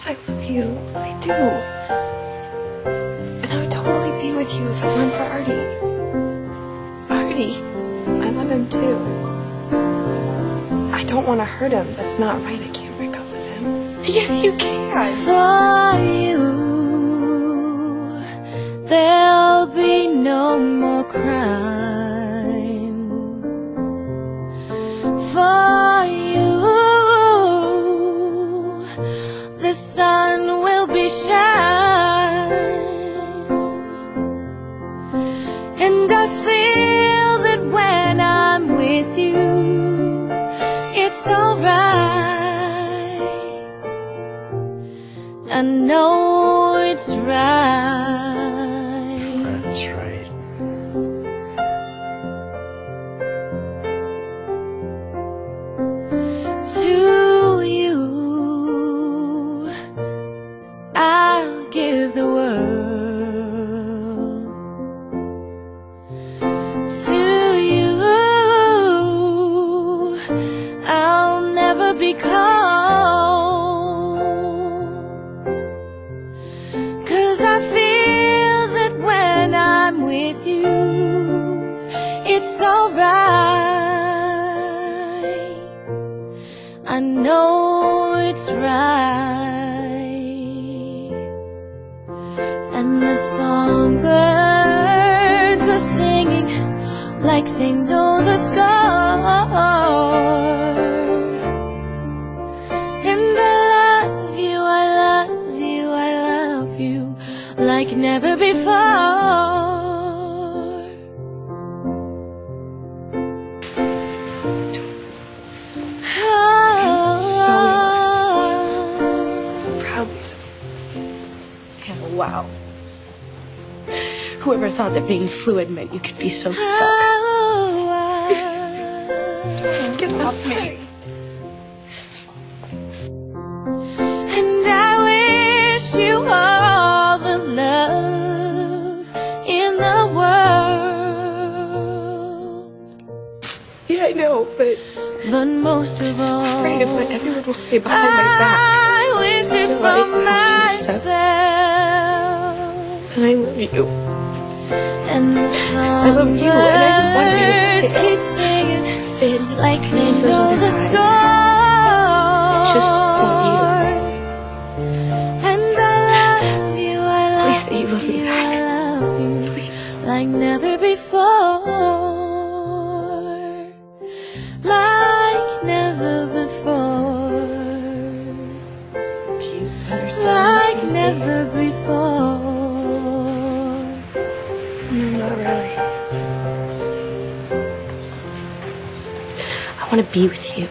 Yes, I love you. I do. And I would totally be with you if it weren't for Artie. Artie, I love him too. I don't want to hurt him. That's not right. I can't break up with him. Yes, you can. For you, there'll be no more crime. For you, the sun will be shining. And I feel that when I'm with you, it's alright. I know it's right. That's right. To you, I'll give the world. To you, I'll never be cold. 'Cause I feel that when I'm with you, it's alright. I know it's right. And the songbirds are singing like they know the score. And I love you, I love you, I love you like never before. Proudly so. Yeah, wow. Whoever thought that being fluid meant you could be so stuck? Get off me. And I wish you all the love in the world. Yeah, I know, but most I'm of so all, afraid of what everyone will say behind my back. I wish it Still, for I have to accept. myself. And I love you. And the I love you, and I just want you to songbirds stay keep singing like they Those know are the their score. eyes. Just want you. And I love you, I love Please say you love me you, back. I love you Please. like never before. Like never before. Do you understand Like what I'm never before. saying? No, not really. I want to be with you.